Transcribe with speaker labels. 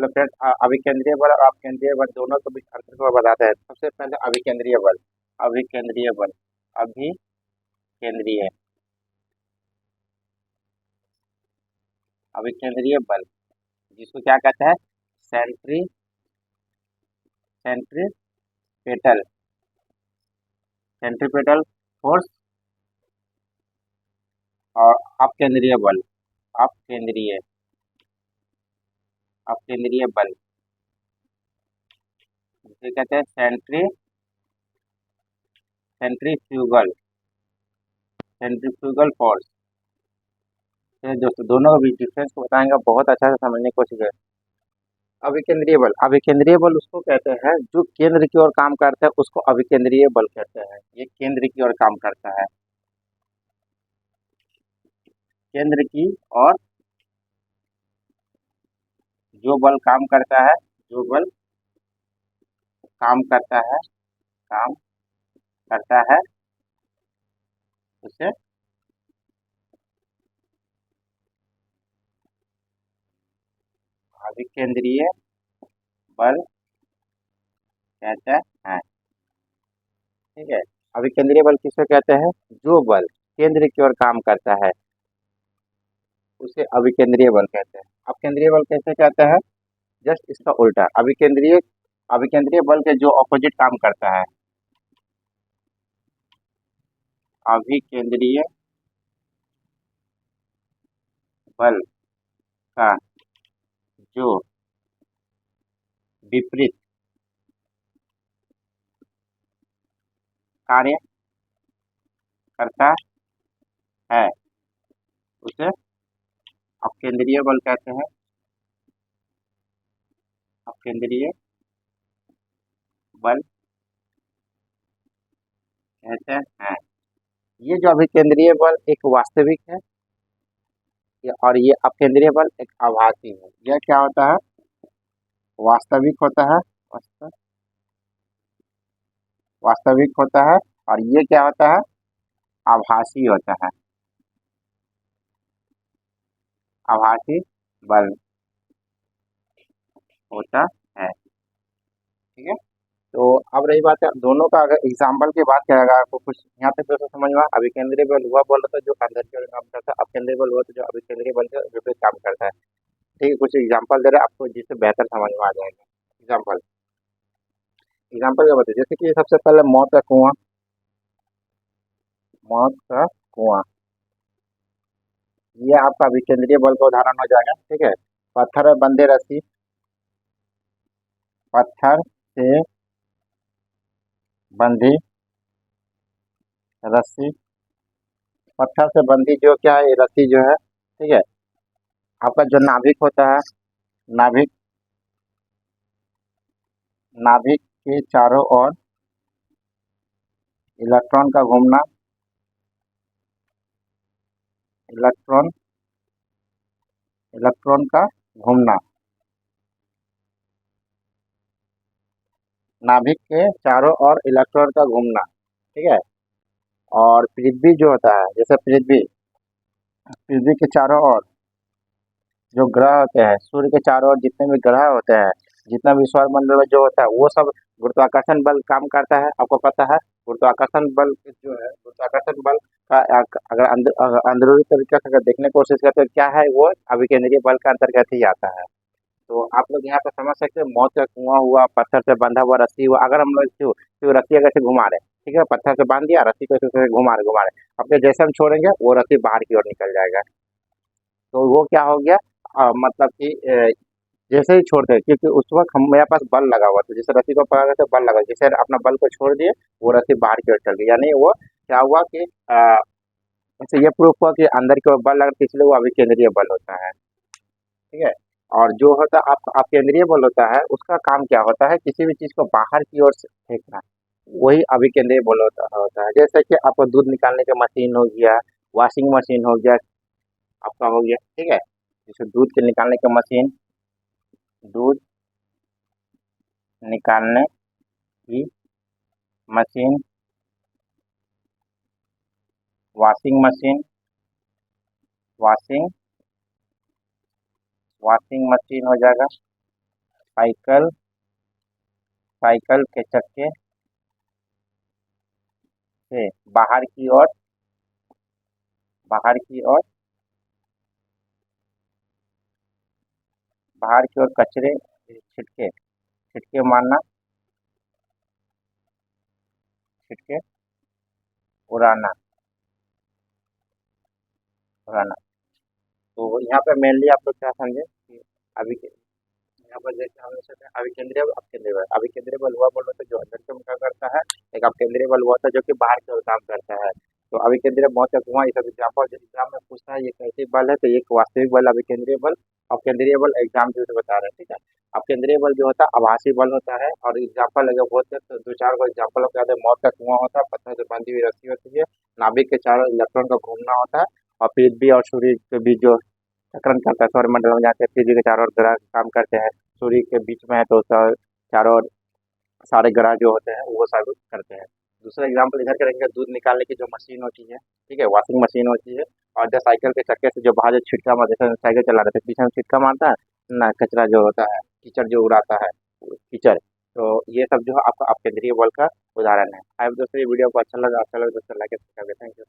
Speaker 1: चलो फ्रेंड्स, अभिकेंद्रीय बल और अपकेंद्रीय बल दोनों के बीच अंतर को बताते हैं। सबसे पहले अभिकेंद्रीय बल। अभिकेंद्रीय बल, अभिकेंद्रीय अभिकेंद्रीय बल जिसको क्या कहते हैं, सेंट्री सेंट्रीपेटल सेंट्रीपेटल फोर्स। और अपकेंद्रीय बल, अपकेंद्रीय अपकेंद्रीय बल जिसे कहते हैं सेंट्रीफ्यूगल सेंट्रीफ्यूगल फोर्स। तो दोस्तों दोनों के बीच डिफरेंस को बताएंगे, बहुत अच्छा से समझने की कोशिश करें। अभिकेंद्रीय बल उसको कहते हैं जो केंद्र की ओर काम करता है, उसको अभिकेंद्रीय बल कहते हैं। ये केंद्र की ओर काम करता है, केंद्र की ओर जो बल काम करता है, जो बल काम करता है, काम करता है उसे अभिकेंद्रीय बल कहते हैं। ठीक है, अभिकेंद्रीय बल किसे कहते हैं, जो बल केंद्र की ओर काम करता है उसे अभिकेंद्रीय बल कहते हैं। अपकेंद्रीय बल कैसे कहते हैं, जस्ट इसका उल्टा। अभिकेंद्रीय बल के जो ऑपोजिट काम करता है, अभिकेंद्रीय बल का जो विपरीत कार्य करता है उसे अपकेंद्रीय बल कहते हैं। अपकेंद्रीय बल कहते हैं। ये जो अभिकेंद्रीय बल एक वास्तविक है, और ये अपकेंद्रीय बल एक आभासी है। यह क्या होता है, वास्तविक होता है, वास्तविक होता है, और ये क्या होता है, आभासी होता है, आभासी बल होता है। ठीक है, तो अब रही बात है दोनों का, अगर एग्जाम्पल की बात करेगा आपको कुछ यहाँ तक तो समझ में। अभिकेंद्रीय बल हुआ बोल रहा था जो अंदर की ओर काम करता है, अपकेंद्रीय बल हुआ तो जो अभिकेंद्रीय बल के विपरीत काम करता है। ठीक है, कुछ एग्जाम्पल दे रहे हैं आपको जिससे बेहतर समझ में आ जाएगा। एग्जाम्पल एग्जाम्पल क्या बताइए, जैसे कि सबसे पहले मौत का कुआं। मौत का कुआं ये आपका अभिकेंद्रीय बल का उदाहरण हो जाएगा। ठीक है, पत्थर में बंधे रस्सी, पत्थर से बंधी रस्सी, पत्थर से बंधी जो क्या है, ये रस्सी जो है, ठीक है, आपका जो नाभिक होता है, नाभिक नाभिक के चारों ओर इलेक्ट्रॉन का घूमना, इलेक्ट्रॉन इलेक्ट्रॉन का घूमना, नाभिक के चारों ओर इलेक्ट्रॉन का घूमना। ठीक है, और पृथ्वी जो होता है, जैसे पृथ्वी पृथ्वी के चारों ओर जो ग्रह होते हैं, सूर्य के चारों ओर जितने भी ग्रह होते हैं, जितना भी सौर मंडल में जो होता है, वो सब गुरुत्वाकर्षण बल काम करता है। आपको पता है गुरुत्वाकर्षण बल जो है, गुरुत्वाकर्षण बल का अगर अंदरूनी तरीके से अगर देखने की कोशिश करते हैं, क्या है वो अभिकेंद्रीय बल के अंतर्गत ही आता है। तो आप लोग यहाँ पे समझ सकते हैं, मौत का कुआं हुआ, पत्थर से बंधा हुआ रस्सी हुआ। अगर हम लोग रस्सी अगर से घुमा रहे, ठीक है, पत्थर से बांध दिया, रस्सी को ऐसे घुमा रहे, अपने जैसे हम छोड़ेंगे वो रस्सी बाहर की ओर निकल जाएगा। तो वो क्या हो गया, मतलब कि जैसे ही छोड़ दे, क्योंकि उस वक्त हम मेरे पास बल लगा हुआ था, जैसे रस्सी को पकड़ तो बल लगा, जैसे अपना बल को छोड़ दिए वो रस्सी बाहर की ओर चल गई। यानी वो क्या हुआ कि इससे ये प्रूफ हुआ कि अंदर की ओर बल लगा, इसलिए वो अभिकेंद्रीय बल होता है। ठीक है, और जो होता है आप केंद्रीय बल होता है, उसका काम क्या होता है, किसी भी चीज को बाहर की ओर से फेंकना, वही अभिकेंद्रीय बल होता है। जैसे कि आपको दूध निकालने का मशीन हो गया, वॉशिंग मशीन हो गया, आपका हो गया। ठीक है, जैसे दूध के निकालने का मशीन, दूध निकालने की machine, washing machine, washing washing machine हो जाएगा। साइकिल साइकिल के चक्के से बाहर की ओर कचरे छिटके छिटके मारना, छिटके उड़ाना उड़ाना। तो यहाँ पे मेनली आप लोग क्या समझे कि अभी के यहाँ पर जैसे हमने सोचा अभिकेंद्रीय बल अपकेंद्रीय बल। अभिकेंद्रीय बल हुआ बोलो तो जो अंदर से मुका करता है, एक अपकेंद्रीय बल हुआ था जो कि बाहर की ओर काम करता है। तो अभिकेंद्रीय बहुत तक हुआ, ये सब एग्जाम्पल एग्जाम में पूछता है ये कैसे बल है, तो एक वास्तविक बल अभिकेंद्रीय बल, अपकेंद्रीय बल एग्जाम जो बता रहे हैं, ठीक है। अपकेंद्रीय बल जो होता है आभासी बल होता है, और एग्जाम्पल अगर बोलते हैं तो दो चार को एग्जाम्पल कहते हैं। मौत का कुआं होता है, पत्थर से बंधी हुई रस्सी होती है, नाभिक के चारों इलेक्ट्रॉन का घूमना होता है, और पृथ्वी और सूर्य के बीच जो चक्रण करता है, सौरमंडल में जाते हैं, पृथ्वी के चारों ओर ग्रह काम करते हैं, सूर्य के बीच में है तो चारों ओर सारे ग्रह जो होते हैं वो सब करते हैं। दूसरा एग्जाम्पल इधर करेंगे, दूध निकालने की जो मशीन होती है, ठीक है, वॉशिंग मशीन होती है, और जो साइकिल के चक्के से जो बाहर जो छिटका मारते हैं, जैसे साइकिल चला रहे थे पीछे में छिटका मारता है ना, कचरा जो होता है, कीचड़ जो उड़ाता है, कीचड़। तो ये सब जो है आपका अपकेंद्रीय बल का उदाहरण है। आई होप दोस्तों ये वीडियो को अच्छा लगा दोस्तों लाइक करके, थैंक यू।